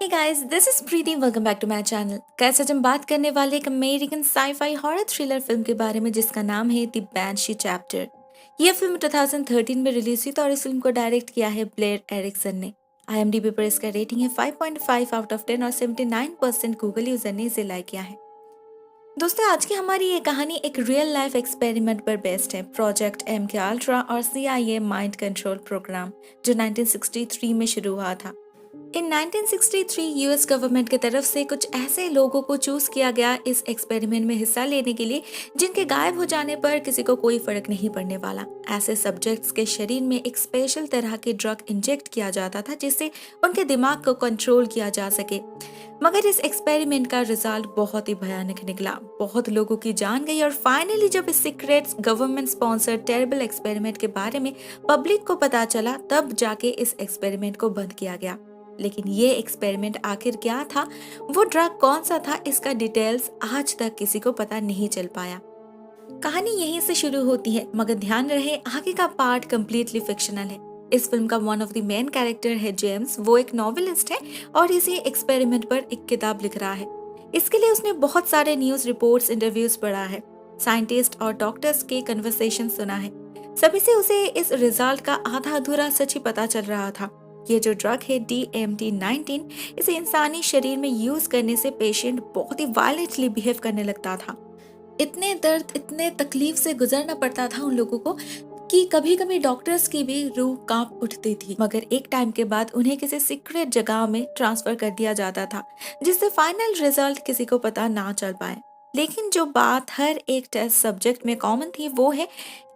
Hey guys, this is Preeti. Welcome back to my channel. कैसे आज हम बात करने वाले एक American sci-fi horror thriller film के बारे में जिसका नाम है द बैंशी चैप्टर। यह फिल्म 2013 में रिलीज हुई थी और इस फिल्म को डायरेक्ट किया है ब्लेयर एरिक्सन ने। IMDb पर इसका रेटिंग है 5.5 आउट ऑफ 10 और 79% गूगल यूजर ने इसे लाइक किया है। दोस्तों, आज की हमारी ये कहानी एक रियल लाइफ एक्सपेरिमेंट पर बेस्ड है, प्रोजेक्ट MK अल्ट्रा और CIA माइंड कंट्रोल प्रोग्राम, जो 1963 में शुरू हुआ था। इन 1963 यूएस गवर्नमेंट की तरफ से कुछ ऐसे लोगों को चूज किया गया इस एक्सपेरिमेंट में हिस्सा लेने के लिए जिनके गायब हो जाने पर किसी को कोई फर्क नहीं पड़ने वाला। ऐसे सब्जेक्ट्स के शरीर में एक स्पेशल तरह के ड्रग इंजेक्ट किया जाता था जिससे उनके दिमाग को कंट्रोल किया जा सके। मगर इस एक्सपेरिमेंट का रिजल्ट बहुत ही भयानक निकला। बहुत लोगों की जान गई और फाइनली जब इस secret government sponsored terrible experiment के बारे में पब्लिक को पता चला, तब जाके इस एक्सपेरिमेंट को बंद किया गया। लेकिन ये एक्सपेरिमेंट आखिर क्या था, वो ड्रग कौन सा था, इसका डिटेल्स आज तक किसी को पता नहीं चल पाया। कहानी यहीं से शुरू होती है, मगर ध्यान रहे आगे का पार्ट कंप्लीटली फिक्शनल है। इस फिल्म का one of the main character है जेम्स। वो एक नॉवेलिस्ट है और इसी एक्सपेरिमेंट पर एक किताब लिख रहा है। इसके लिए उसने बहुत सारे न्यूज रिपोर्ट्स, इंटरव्यूज पढ़ा है, साइंटिस्ट और डॉक्टर्स के कन्वर्सेशन सुना है। सभी से उसे इस रिजल्ट का आधा अधूरा सच ही पता चल रहा था। ये जो ड्रग है DMT-19, इसे इंसानी शरीर में यूज करने से पेशेंट बहुत ही वायलेंटली बिहेव करने लगता था। इतने दर्द, इतने तकलीफ से गुजरना पड़ता था उन लोगों को कि कभी कभी डॉक्टर्स की भी रूह कांप उठती थी। मगर एक टाइम के बाद उन्हें किसी सीक्रेट जगह में ट्रांसफर कर दिया जाता था जिससे फाइनल रिजल्ट किसी को पता ना चल पाए। लेकिन जो बात हर एक टेस्ट सब्जेक्ट में कॉमन थी वो है,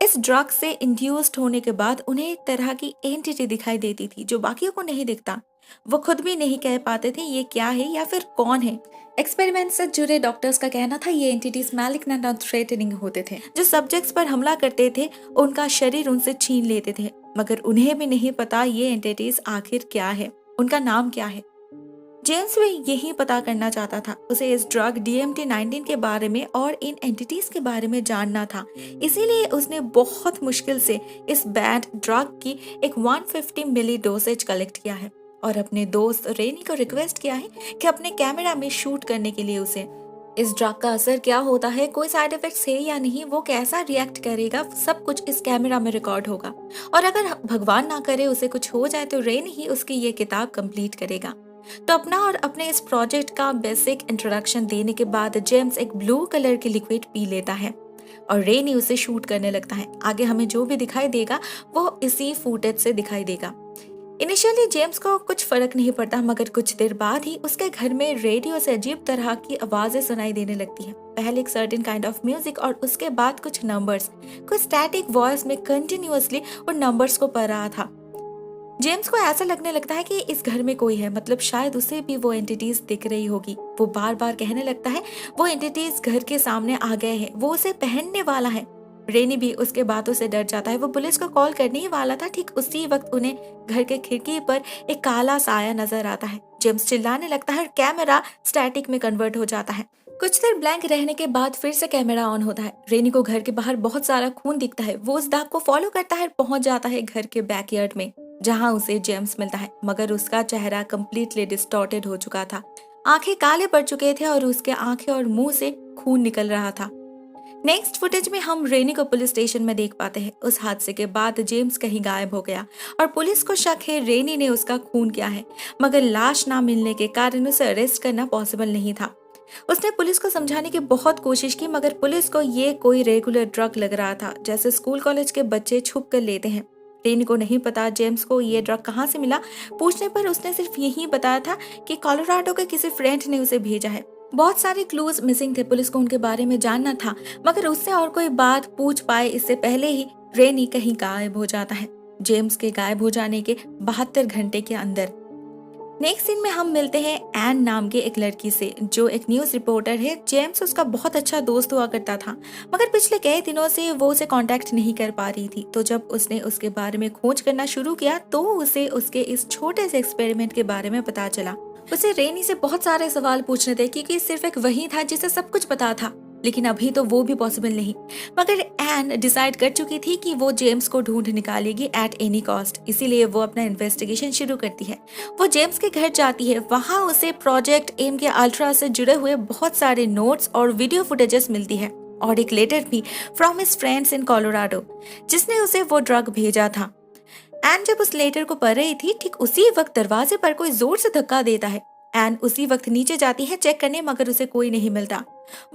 इस ड्रग से इंड्यूस्ड होने के बाद उन्हें एक तरह की एंटिटी दिखाई देती थी जो बाकियों को नहीं दिखता। वो खुद भी नहीं कह पाते थे ये क्या है या फिर कौन है। एक्सपेरिमेंट से जुड़े डॉक्टर्स का कहना था ये एंटिटीज मैलिग्नेंट और थ्रेटनिंग होते थे। जो सब्जेक्ट्स पर हमला करते थे उनका शरीर उनसे छीन लेते थे, मगर उन्हें भी नहीं पता ये एंटिटीज आखिर क्या है, उनका नाम क्या है। जेम्स भी यही पता करना चाहता था। उसे इस ड्रग DMT-19 के बारे में और इन एंटिटीज के बारे में जानना था। इसीलिए उसने बहुत मुश्किल से इस बैड ड्रग की एक 150 मिली डोसेज कलेक्ट किया है और अपने दोस्त रेनी को रिक्वेस्ट किया है कि अपने कैमरा में शूट करने के लिए उसे इस ड्रग का असर क्या होता है, कोई साइड इफेक्ट्स है या नहीं, वो कैसा रिएक्ट करेगा, सब कुछ इस कैमरा में रिकॉर्ड होगा। और अगर भगवान ना करे उसे कुछ हो जाए तो रेनी ही उसकी ये किताब कंप्लीट करेगा। तो अपना और अपने इस प्रोजेक्ट का बेसिक इंट्रोडक्शन देने के बाद जेम्स एक ब्लू कलर की लिक्विड पी लेता है और रेनी उसे शूट करने लगता है। आगे हमें जो भी दिखाई देगा वो इसी फुटेज से दिखाई देगा। इनिशियली जेम्स को कुछ फर्क नहीं पड़ता, मगर कुछ देर बाद ही उसके घर में रेडियो से अजीब तरह की आवाजें सुनाई देने लगती हैं। पहले एक सर्टेन काइंड ऑफ म्यूजिक और उसके बाद कुछ नंबर्स, कुछ स्टैटिक वॉइस में कंटिन्यूअसली उन नंबर्स को पढ़ रहा था। जेम्स को ऐसा लगने लगता है कि इस घर में कोई है, मतलब शायद उसे भी वो एंटिटीज दिख रही होगी। वो बार बार कहने लगता है वो एंटिटीज घर के सामने आ गए हैं, वो उसे पहनने वाला है। रेनी भी उसके बातों से डर जाता है। वो पुलिस को कॉल करने ही वाला था, ठीक उसी वक्त उन्हें घर के खिड़की पर एक काला साया नजर आता है। जेम्स चिल्लाने लगता है और कैमरा स्टैटिक में कन्वर्ट हो जाता है। कुछ देर ब्लैंक रहने के बाद फिर से कैमरा ऑन होता है। रेनी को घर के बाहर बहुत सारा खून दिखता है। वो उस दाग को फॉलो करता है, पहुंच जाता है घर के बैकयार्ड में जहां उसे जेम्स मिलता है, मगर उसका चेहरा कम्प्लीटली डिस्टॉर्टेड हो चुका था। आंखें काले पड़ चुके थे और उसके आंखें और मुंह से खून निकल रहा था। नेक्स्ट फुटेज में हम रेनी को पुलिस स्टेशन में देख पाते हैं। उस हादसे के बाद जेम्स कहीं गायब हो गया और पुलिस को शक है रेनी ने उसका खून किया है, मगर लाश ना मिलने के कारण उसे अरेस्ट करना पॉसिबल नहीं था। उसने पुलिस को समझाने की बहुत कोशिश की, मगर पुलिस को ये कोई रेगुलर ड्रग लग रहा था जैसे स्कूल कॉलेज के बच्चे छुप कर लेते हैं। रेनी को नहीं पता जेम्स को ये ड्रग कहाँ से मिला। पूछने पर उसने सिर्फ यही बताया था कि कोलोराडो के किसी फ्रेंड ने उसे भेजा है। बहुत सारे क्लूज मिसिंग थे, पुलिस को उनके बारे में जानना था, मगर उससे और कोई बात पूछ पाए इससे पहले ही रेनी कहीं गायब हो जाता है, जेम्स के गायब हो जाने के 72 घंटे के अंदर। नेक्स्ट सीन में हम मिलते हैं एन नाम के एक लड़की से जो एक न्यूज रिपोर्टर है। जेम्स उसका बहुत अच्छा दोस्त हुआ करता था, मगर पिछले कई दिनों से वो उसे कांटेक्ट नहीं कर पा रही थी। तो जब उसने उसके बारे में खोज करना शुरू किया तो उसे उसके इस छोटे से एक्सपेरिमेंट के बारे में पता चला। उसे रेनी से बहुत सारे सवाल पूछने थे क्योंकि सिर्फ एक वही था जिसे सब कुछ पता था। लेकिन अभी तो वो भी पॉसिबल नहीं। मगर एन डिसाइड कर चुकी थी कि वो जेम्स को ढूंढ निकालेगी एट एनी कॉस्ट, इसीलिए वो अपना इन्वेस्टिगेशन शुरू करती है। वो जेम्स के घर जाती है, वहाँ उसे प्रोजेक्ट एम के अल्ट्रा से जुड़े हुए बहुत सारे नोट्स और वीडियो फुटेजेस मिलती है और एक लेटर भी from his friends in Colorado, जिसने उसे वो ड्रग भेजा था। एन जब उस लेटर को पढ़ रही थी, ठीक उसी वक्त दरवाजे पर कोई जोर से धक्का देता है। एन उसी वक्त नीचे जाती है चेक करने, मगर उसे कोई नहीं मिलता।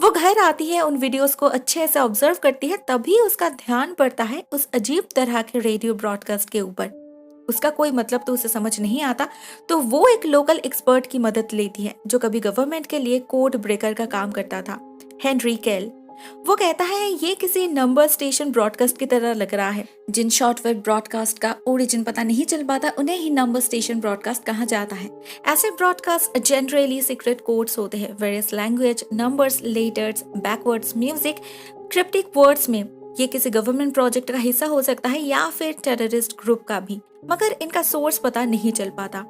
वो घर आती है, उन वीडियोस को अच्छे से ऑब्जर्व करती है, तभी उसका ध्यान पड़ता है उस अजीब तरह के रेडियो ब्रॉडकास्ट के ऊपर। उसका कोई मतलब तो उसे समझ नहीं आता, तो वो एक लोकल एक्सपर्ट की मदद लेती है जो कभी गवर्नमेंट के लिए कोड ब्रेकर का काम करता था, हेनरी केल। वो कहता है ये किसी नंबर स्टेशन ब्रॉडकास्ट की तरह लग रहा है। जिन शॉर्टवेव ब्रॉडकास्ट का ओरिजिन पता नहीं चल पाता, उन्हें ही नंबर स्टेशन ब्रॉडकास्ट कहा जाता है। ऐसे ब्रॉडकास्ट जनरली सीक्रेट कोड्स होते हैं, various language, numbers, letters, backwards, music, cryptic words में। ये किसी गवर्नमेंट प्रोजेक्ट का हिस्सा हो सकता है या फिर टेररिस्ट ग्रुप का भी, मगर इनका सोर्स पता नहीं चल पाता।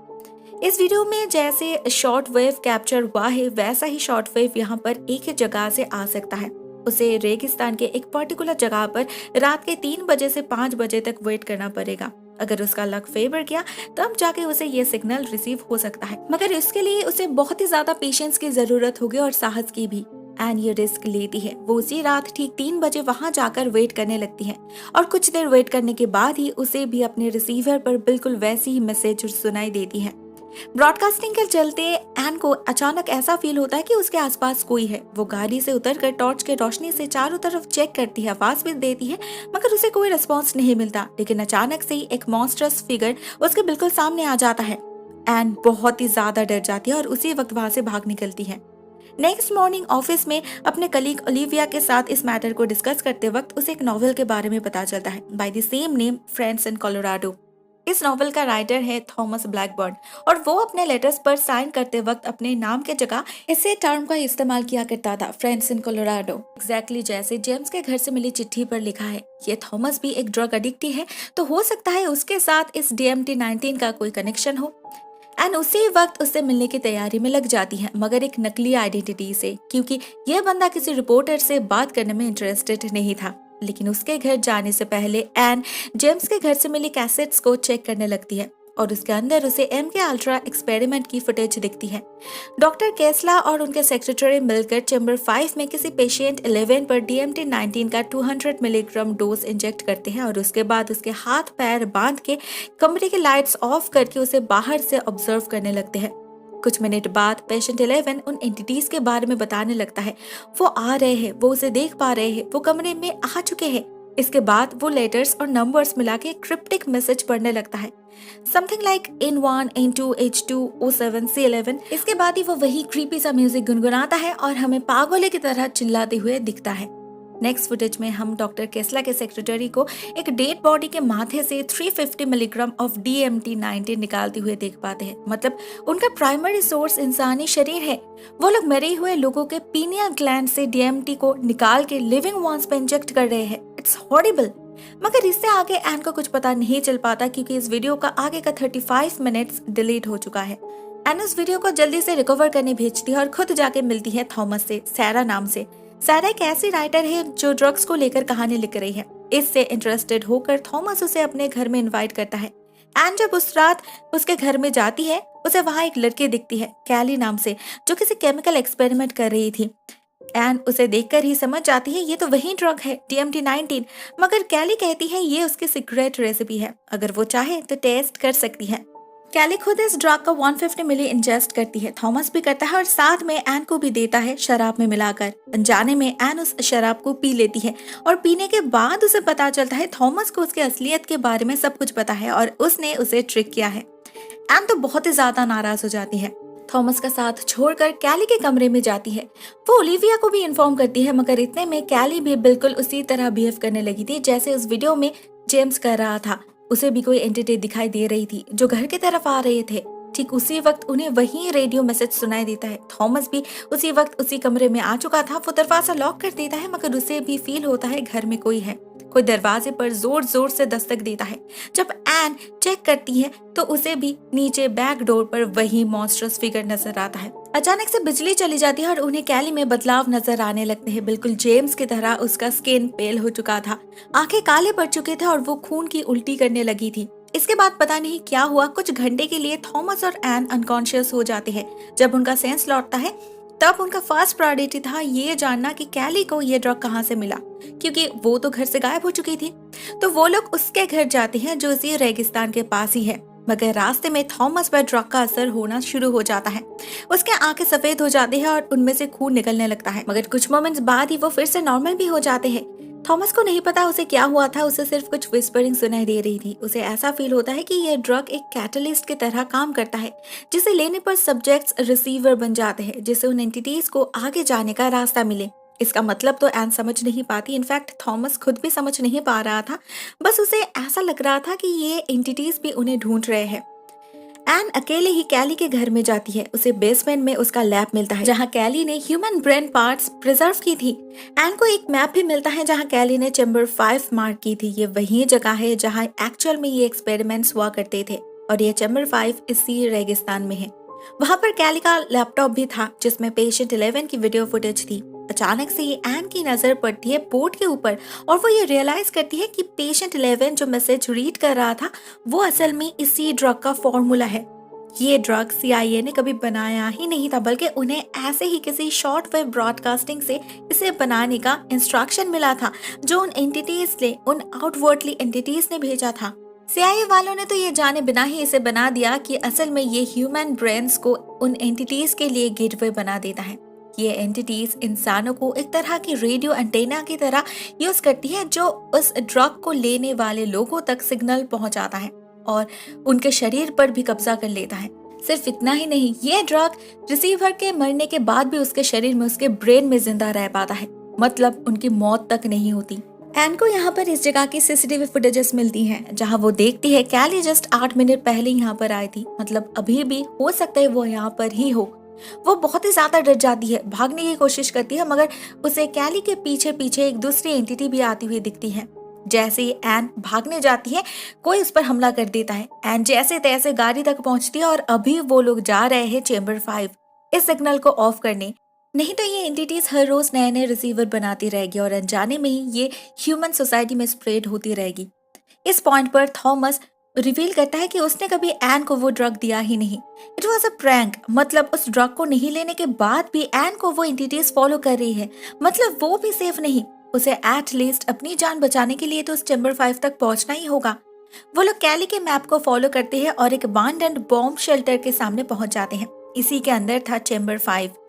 इस वीडियो में जैसे शॉर्ट वेव कैप्चर हुआ है, वैसा ही शॉर्ट वेव यहाँ पर एक ही जगह से आ सकता है। उसे रेगिस्तान के एक पर्टिकुलर जगह पर रात के 3 बजे से 5 बजे तक वेट करना पड़ेगा। अगर उसका लक फेवर किया तब जाके उसे ये सिग्नल रिसीव हो सकता है, मगर इसके लिए उसे बहुत ही ज्यादा पेशेंस की जरूरत होगी और साहस की भी। एन ये रिस्क लेती है। वो उसी रात ठीक 3 बजे वहां जाकर वेट करने लगती है और कुछ देर वेट करने के बाद ही उसे भी अपने रिसीवर पर बिल्कुल वैसी ही मैसेज सुनाई देती है। ब्रॉडकास्टिंग के चलते एन को अचानक ऐसा फील होता है कि उसके आसपास कोई है। वो गाड़ी से उतरकर टॉर्च के रोशनी से चारों तरफ चेक करती है, आवाज भी देती है, मगर उसे कोई रिस्पॉन्स नहीं मिलता। लेकिन अचानक से ही एक मॉन्स्टरस फिगर उसके बिल्कुल सामने आ जाता है। एन बहुत ही ज्यादा डर जाती है और उसी वक्त वहां से भाग निकलती है। नेक्स्ट मॉर्निंग ऑफिस में अपने कलीग ओलिविया के साथ इस मैटर को डिस्कस करते वक्त उसे एक नॉवेल के बारे में पता चलता है, by the same name, friends in Colorado. इस नॉवेल का राइटर है थॉमस ब्लैकबर्न और वो अपने लेटर्स पर साइन करते वक्त अपने नाम के जगह इसे टर्म का इस्तेमाल किया करता था, फ्रेंड्स इन कोलोराडो। एग्जैक्टली जैसे जेम्स के घर से मिली चिट्ठी पर लिखा है। ये थॉमस भी एक ड्रग एडिक्ट ही है, तो हो सकता है उसके साथ इस DMT-19 का कोई कनेक्शन हो। एंड उसी वक्त उससे मिलने की तैयारी में लग जाती है, मगर एक नकली आइडेंटिटी से, क्योंकि यह बंदा किसी रिपोर्टर से बात करने में इंटरेस्टेड नहीं था। लेकिन उसके घर जाने से पहले एन जेम्स के घर से मिली कैसेट्स को चेक करने लगती है और उसके अंदर उसे एम के अल्ट्रा एक्सपेरिमेंट की फुटेज दिखती है। डॉक्टर केस्ला और उनके सेक्रेटरी मिलकर चैम्बर 5 में किसी पेशेंट 11 पर DMT-19 का 200 मिलीग्राम डोज इंजेक्ट करते हैं और उसके बाद उसके हाथ पैर बांध के कमरे की लाइट्स ऑफ करके उसे बाहर से ऑब्जर्व करने लगते हैं। कुछ मिनट बाद पेशेंट 11 उन एंटिटीज के बारे में बताने लगता है। वो आ रहे हैं, वो उसे देख पा रहे हैं, वो कमरे में आ चुके हैं। इसके बाद वो लेटर्स और नंबर्स मिला के क्रिप्टिक मैसेज पढ़ने लगता है, something like N1, N2, H2, O7, C11। इसके बाद ही वो वही क्रीपी सा म्यूजिक गुनगुनाता है और हमें पागलों की तरह चिल्लाते हुए दिखता है। नेक्स्ट फुटेज में हम डॉक्टर केस्ला के सेक्रेटरी को एक डेड बॉडी के माथे से 350 मिलीग्राम ऑफ DMT-19 निकालते हुए देख पाते हैं। मतलब उनका प्राइमरी सोर्स इंसानी शरीर है। वो लोग मरे हुए लोगों के पीनियल ग्लैंड से DMT को निकाल के लिविंग वंस पे इंजेक्ट कर रहे हैं। It's horrible. मगर इससे आगे एन को कुछ पता नहीं चल पाता, क्योंकि इस वीडियो का आगे का 35 मिनट्स डिलीट हो चुका है। एन उस वीडियो को जल्दी से रिकवर करने भेजती है और खुद जाके मिलती है थॉमस से, सैरा नाम से। सैरा एक ऐसी राइटर है जो ड्रग्स को लेकर कहानी लिख रही है। इससे इंटरेस्टेड होकर थॉमस उसे अपने घर में इनवाइट करता है। एन जब उस रात उसके घर में जाती है, उसे वहां एक लड़की दिखती है, कैली नाम से, जो किसी केमिकल एक्सपेरिमेंट कर रही थी। एन उसे देखकर ही समझ जाती है ये तो वही ड्रग है, DMT-19। मगर कैली कहती है ये उसकी सीक्रेट रेसिपी है, अगर वो चाहे तो टेस्ट कर सकती है। कैली खुद इस ड्रग का 150 मिली इंजेस्ट करती है, थॉमस भी करता है और साथ में एन को भी देता है शराब में मिलाकर। अनजाने में एन उस शराब को पी लेती है और पीने के बाद उसे पता चलता है थॉमस को उसके असलियत के बारे में सब कुछ पता है और उसने उसे ट्रिक किया है। एन तो बहुत ही ज्यादा नाराज हो जाती है। थॉमस का साथ छोड़कर कैली के कमरे में जाती है। वो ओलिविया को भी इन्फॉर्म करती है, मगर इतने में कैली भी बिल्कुल उसी तरह बिहेव करने लगी थी जैसे उस वीडियो में जेम्स कर रहा था। उसे भी कोई एंटिटी दिखाई दे रही थी जो घर की तरफ आ रहे थे। ठीक उसी वक्त उन्हें वही रेडियो मैसेज सुनाई देता है। थॉमस भी उसी वक्त उसी कमरे में आ चुका था। वो दरवाजा लॉक कर देता है, मगर उसे भी फील होता है घर में कोई है, कोई दरवाजे पर जोर जोर से दस्तक देता है। जब एन चेक करती है तो उसे भी नीचे बैक डोर पर वही मॉन्स्टरस फिगर नजर आता है। अचानक से बिजली चली जाती है और उन्हें कैली में बदलाव नजर आने लगते हैं। बिल्कुल जेम्स की तरह उसका स्किन पेल हो चुका था, आंखें काले पड़ चुके थे और वो खून की उल्टी करने लगी थी। इसके बाद पता नहीं क्या हुआ, कुछ घंटे के लिए थॉमस और एन अनकॉन्शियस हो जाते हैं। जब उनका सेंस लौटता है तब उनका फर्स्ट प्रायोरिटी था ये जानना कि कैली को ये ड्रग कहाँ से मिला, क्योंकि वो तो घर से गायब हो चुकी थी। तो वो लोग उसके घर जाते हैं जो इसी रेगिस्तान के पास ही है। मगर रास्ते में थॉमस पर ड्रग का असर होना शुरू हो जाता है। उसके आंखें सफेद हो जाती है और उनमें से खून निकलने लगता है। मगर कुछ मोमेंट्स बाद ही वो फिर से नॉर्मल भी हो जाते हैं। थॉमस को नहीं पता उसे क्या हुआ था, उसे सिर्फ कुछ विस्परिंग सुनाई दे रही थी। उसे ऐसा फील होता है कि ये ड्रग एक कैटलिस्ट की तरह काम करता है, जिसे लेने पर सब्जेक्ट्स रिसीवर बन जाते हैं, जिससे उन एंटिटीज को आगे जाने का रास्ता मिले। इसका मतलब तो एन समझ नहीं पाती, इनफैक्ट थॉमस खुद भी समझ नहीं पा रहा था। बस उसे ऐसा लग रहा था कि ये एंटिटीज भी उन्हें ढूंढ रहे हैं। एन अकेले ही कैली के घर में जाती है। उसे बेसमेंट में उसका लैब मिलता है जहाँ कैली ने ह्यूमन ब्रेन पार्ट्स प्रिजर्व की थी। एन को एक मैप भी मिलता है जहाँ कैली ने चैम्बर 5 मार्क की थी। ये वही जगह है जहाँ एक्चुअल में ये एक्सपेरिमेंट्स हुआ करते थे और ये चैम्बर 5 इसी रेगिस्तान में है। वहाँ पर कैली का लैपटॉप भी था जिसमें पेशेंट 11 की वीडियो फुटेज थी। अचानक से ये एन की नजर पड़ती है बोर्ड के ऊपर और वो ये रियलाइज करती है कि पेशेंट 11 जो मैसेज रीड कर रहा था वो असल में इसी ड्रग का फॉर्मूला है। ये ड्रग CIA ने कभी बनाया ही नहीं था, बल्कि उन्हें ऐसे ही किसी शॉर्ट वेव ब्रॉडकास्टिंग से इसे बनाने का इंस्ट्रक्शन मिला था जो उन एंटिटीज ने, उन आउटवर्डली एंटिटीज ने भेजा था। CIA वालों ने तो ये जाने बिना ही इसे बना दिया कि असल में ये ह्यूमन ब्रेन्स को उन एंटिटीज के लिए गेटवे बना देता है। ये एंटिटीज इंसानों को एक तरह की रेडियो एंटेना की तरह यूज करती है जो उस ड्रग को लेने वाले लोगों तक सिग्नल पहुंचाता है और उनके शरीर पर भी कब्जा कर लेता है। सिर्फ इतना ही नहीं, ये ड्रग रिसीवर के मरने के बाद भी उसके शरीर में, उसके ब्रेन में जिंदा रह पाता है, मतलब उनकी मौत तक नहीं होती। एन को यहाँ पर इस जगह की CCTV फुटेजेस मिलती हैं जहाँ वो देखती है कैली जस्ट 8 मिनट पहले यहाँ पर आई थी, मतलब अभी भी हो सकता है वो यहाँ पर ही हो। वो बहुत ही ज्यादा डर जाती है, भागने की कोशिश करती है, मगर उसे कैली के पीछे पीछे एक दूसरी एंटिटी भी आती हुई दिखती है। जैसे ही एन भागने जाती है कोई उस पर हमला कर देता है। एन जैसे तैसे गाड़ी तक पहुंचती है और अभी वो लोग जा रहे हैं चैम्बर 5 इस सिग्नल को ऑफ करने। नहीं तो ये एंटिटीज हर रोज नए नए रिसीवर बनाती रहेगी और अनजाने में ही ये ह्यूमन सोसाइटी में स्प्रेड होती रहेगी। इस पॉइंट पर थॉमस रिवील करता है कि उसने कभी एन को वो ड्रग दिया ही नहीं। इट वॉज अ प्रैंक, मतलब उस ड्रग को नहीं लेने के बाद भी एन को वो एंटिटीज फॉलो कर रही है, मतलब वो भी सेफ नहीं। उसे एट लीस्ट अपनी जान बचाने के लिए तो उस चैम्बर 5 तक पहुंचना ही होगा। वो लोग कैली के मैप को फॉलो करते हैं और एक अबैंडन्ड बॉम्ब शेल्टर के सामने पहुंच जाते हैं। इसी के अंदर था चैम्बर 5।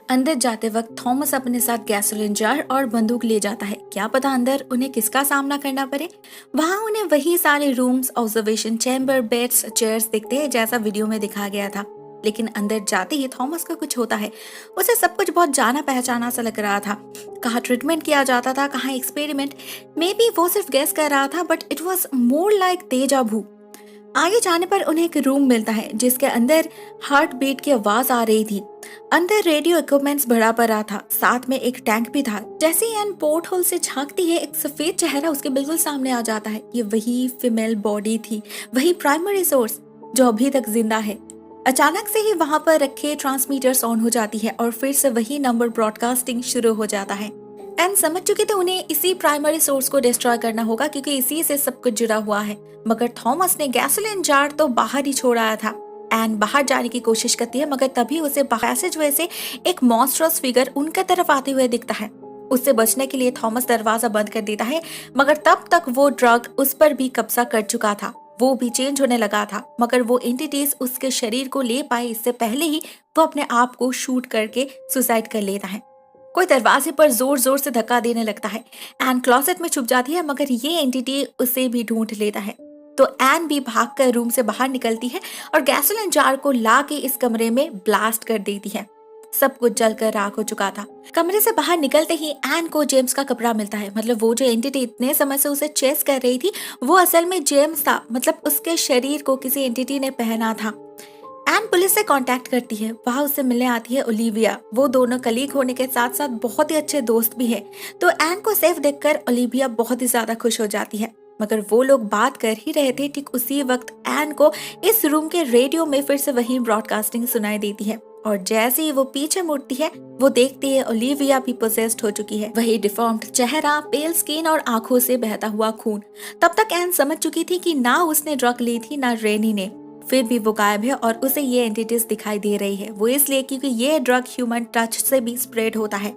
अंदर जाते वक्त थॉमस अपने साथ गैसोलीन जार और बंदूक ले जाता है। क्या पता अंदर उन्हें किसका सामना करना पड़े। वहाँ उन्हें वही सारे rooms, observation chamber, beds, chairs दिखते हैं जैसा वीडियो में दिखाया गया था। लेकिन अंदर जाते ही थॉमस को कुछ होता है। उसे सब कुछ बहुत जाना पहचाना सा लग रहा था। कहाँ ट्रीटमेंट किया जाता था, कहाँ एक्सपेरिमेंट। मे बी वो सिर्फ गेस कर रहा था, but it was more like deja vu. आगे जाने पर उन्हें एक रूम मिलता है जिसके अंदर हार्ट बीट की आवाज आ रही थी। अंदर रेडियो इक्विपमेंट्स भरा पड़ा था, साथ में एक टैंक भी था। जैसे ही एन पोर्ट होल से झांकती है एक सफेद चेहरा उसके बिल्कुल सामने आ जाता है। ये वही फीमेल बॉडी थी, वही प्राइमरी सोर्स जो अभी तक जिंदा है। अचानक से ही वहां पर रखे ट्रांसमीटर्स ऑन हो जाती है और फिर से वही नंबर ब्रॉडकास्टिंग शुरू हो जाता है। एन समझ चुकी थी उन्हें इसी प्राइमरी सोर्स को डिस्ट्रॉय करना होगा क्योंकि इसी से सब कुछ जुड़ा हुआ है। मगर थॉमस ने गैसोलीन जार तो बाहर ही छोड़ आया था। एन बाहर जाने की कोशिश करती है, मगर तभी उसे पैसेजवे से एक मॉन्स्ट्रस फिगर उनके तरफ आते हुए दिखता है। उससे बचने के लिए थॉमस दरवाजा बंद कर देता है, मगर तब तक वो ड्रग उस पर भी कब्जा कर चुका था। वो भी चेंज होने लगा था, मगर वो एंटिटीज उसके शरीर को ले पाए इससे पहले ही वो अपने आप को शूट करके सुसाइड कर लेता है। कोई दरवाजे पर जोर जोर से धक्का देने लगता है। एन क्लोसेट में छुप जाती है, मगर ये एंटिटी उसे भी ढूंढ लेता है। तो एन भी भागकर रूम से बाहर निकलती है और गैसोलीन जार को ला के इस कमरे में ब्लास्ट कर देती है। सब कुछ जलकर राख हो चुका था। कमरे से बाहर निकलते ही एन को जेम्स का कपड़ा मिलता है, मतलब वो जो एंटिटी इतने समय से उसे चेस कर रही थी वो असल में जेम्स था, मतलब उसके शरीर को किसी एंटिटी ने पहना था। एन पुलिस से कांटेक्ट करती है। वहाँ उससे मिलने आती है ओलिविया। वो दोनों कलीग होने के साथ साथ बहुत ही अच्छे दोस्त भी है। तो एन को सेफ देखकर ओलिविया बहुत ही ज्यादा खुश हो जाती है। मगर वो लोग बात कर ही रहे थे, ठीक उसी वक्त एन को इस रूम के रेडियो में फिर से वही ब्रॉडकास्टिंग सुनाई देती है। और जैसे ही वो पीछे मुड़ती है, वो देखती है ओलिविया भी पोजेस्ड हो चुकी है। वही डिफॉर्म्ड चेहरा, पेल स्किन और आंखों से बहता हुआ खून। तब तक एन समझ चुकी थी कि ना उसने ड्रग ली थी ना रेनी ने। फिर भी वो गायब है और उसे ये एंटिटीज दिखाई दे रही है। वो इसलिए क्योंकि ये ड्रग ह्यूमन टच से भी स्प्रेड होता है।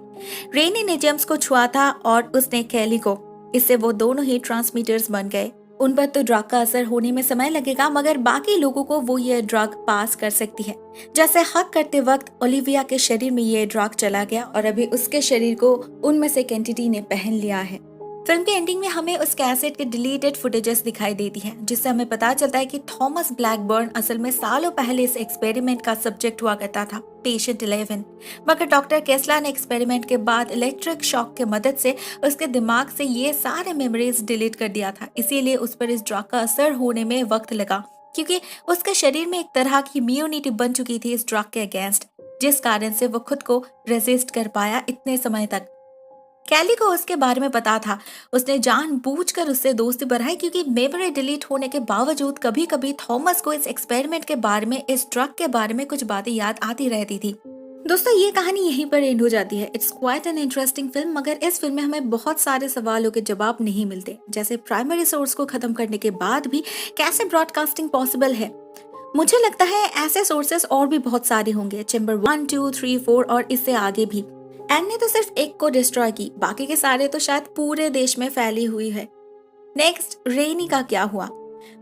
रेनी ने जेम्स को छुआ था और उसने कैली को। इससे वो दोनों ही ट्रांसमीटर्स बन गए। उन पर तो ड्रग का असर होने में समय लगेगा, मगर बाकी लोगों को वो ये ड्रग पास कर सकती है। जैसे हक करते वक्त ओलिविया के शरीर में ये ड्रग चला गया और अभी उसके शरीर को उनमें से एक एंटिटी ने पहन लिया है। फिल्म के एंडिंग में हमें उस कैसेट के डिलीटेड फुटेजेस दिखाई देती हैं, जिससे हमें पता चलता है कि थॉमस ब्लैकबर्न असल में सालों पहले इस एक्सपेरिमेंट का सब्जेक्ट हुआ करता था, पेशेंट 11। मगर डॉक्टर केस्ला ने एक्सपेरिमेंट के बाद इलेक्ट्रिक शॉक की मदद से उसके दिमाग से ये सारे मेमोरीज डिलीट कर दिया था। इसीलिए उस पर इस ड्रग का असर होने में वक्त लगा, क्योंकि उसके शरीर में एक तरह की इम्यूनिटी बन चुकी थी इस ड्रग के अगेंस्ट, जिस कारण से वो खुद को रेजिस्ट कर पाया इतने समय तक। कैली को उसके बारे में पता था। उसने जानबूझकर उससे दोस्ती बढ़ाई, क्योंकि मेमोरी डिलीट होने के बावजूद कभी कभी थॉमस को इस एक्सपेरिमेंट के बारे में, इस ड्रग के बारे में कुछ बातें याद आती रहती थी। दोस्तों, ये कहानी यहीं पर एंड हो जाती है। It's quite an interesting film, मगर इस फिल्म में हमें बहुत सारे सवालों के जवाब नहीं मिलते, जैसे प्राइमरी सोर्स को खत्म करने के बाद भी कैसे ब्रॉडकास्टिंग पॉसिबल है। मुझे लगता है ऐसे सोर्सेस और भी बहुत सारे होंगे, चैम्बर 1, 2, 3, 4 और इससे आगे भी। एन ने तो सिर्फ एक को डिस्ट्रॉय की, बाकी के सारे तो शायद पूरे देश में फैली हुई है। नेक्स्ट, रेनी का क्या हुआ?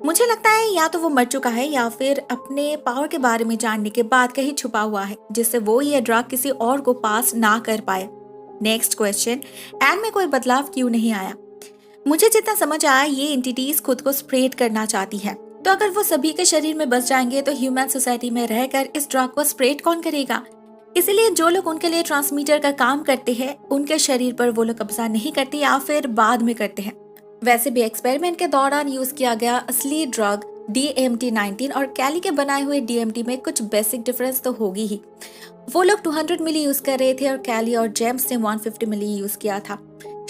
मुझे लगता है या तो वो मर चुका है या फिर अपने पावर के बारे में जानने के बाद कहीं छुपा हुआ है, जिससे वो ये ड्रग किसी और को पास ना कर पाए। नेक्स्ट क्वेश्चन, एन में कोई बदलाव क्यों नहीं आया? मुझे जितना समझ आया, ये एंटिटीज खुद को स्प्रेड करना चाहती है। तो अगर वो सभी के शरीर में बस जाएंगे तो ह्यूमन सोसाइटी में रहकर इस ड्रग को स्प्रेड कौन करेगा? इसीलिए जो लोग उनके लिए ट्रांसमीटर का काम करते हैं, उनके शरीर पर वो लोग कब्जा नहीं करते या फिर बाद में करते हैं। वैसे भी एक्सपेरिमेंट के दौरान यूज किया गया असली ड्रग DMT-19 और कैली के बनाए हुए DMT में कुछ बेसिक डिफरेंस तो होगी ही। वो लोग 200 मिली यूज कर रहे थे और कैली और जेम्स ने 150 मिली यूज किया था,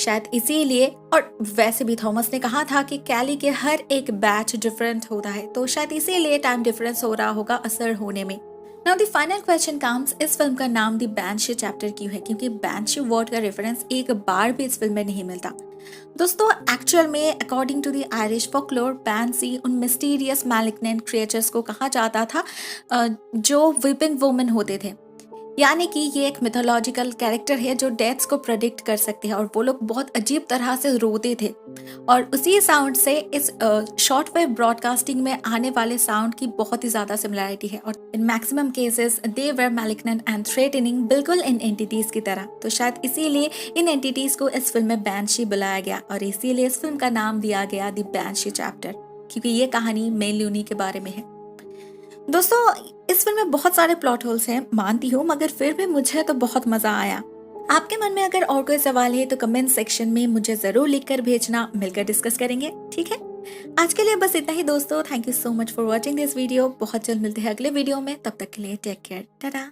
शायद इसीलिए। और वैसे भी थॉमस ने कहा था कि कैली के हर एक बैच डिफरेंट होता है, तो शायद इसीलिए टाइम डिफरेंस हो रहा होगा असर होने में। Now the final question comes, इस फिल्म का नाम द बैंशी चैप्टर क्यों है? क्योंकि बैंशी वर्ड का रेफरेंस एक बार भी इस फिल्म में नहीं मिलता। दोस्तों, एक्चुअल में according to the Irish folklore, banshee उन मिस्टीरियस मैलिग्नेंट क्रिएचर्स को कहा जाता था जो वीपिंग वुमेन होते थे। यानी कि ये एक मिथोलॉजिकल कैरेक्टर है जो डेथ्स को प्रेडिक्ट कर सकते हैं, और वो लोग बहुत अजीब तरह से रोते थे। और उसी साउंड से इस शॉर्ट वेव ब्रॉडकास्टिंग में आने वाले साउंड की बहुत ही ज़्यादा सिमिलैरिटी है, और in maximum cases they were malignant and threatening, बिल्कुल इन एंटिटीज की तरह। तो शायद इसीलिए इन एंटिटीज को इस फिल्म में बैंशी बुलाया गया, और इसीलिए इस फिल्म का नाम दिया गया द बैंशी चैप्टर, क्योंकि ये कहानी मेल लूनी के बारे में है। दोस्तों, इस फिल्म में बहुत सारे प्लॉट होल्स हैं, मानती हूँ, मगर फिर भी मुझे तो बहुत मजा आया। आपके मन में अगर और कोई सवाल है तो कमेंट सेक्शन में मुझे जरूर लिखकर भेजना, मिलकर डिस्कस करेंगे, ठीक है? आज के लिए बस इतना ही दोस्तों। Thank you so much for watching this video. बहुत जल्द मिलते हैं अगले वीडियो में, तब तक के लिए टेक केयर, टाटा।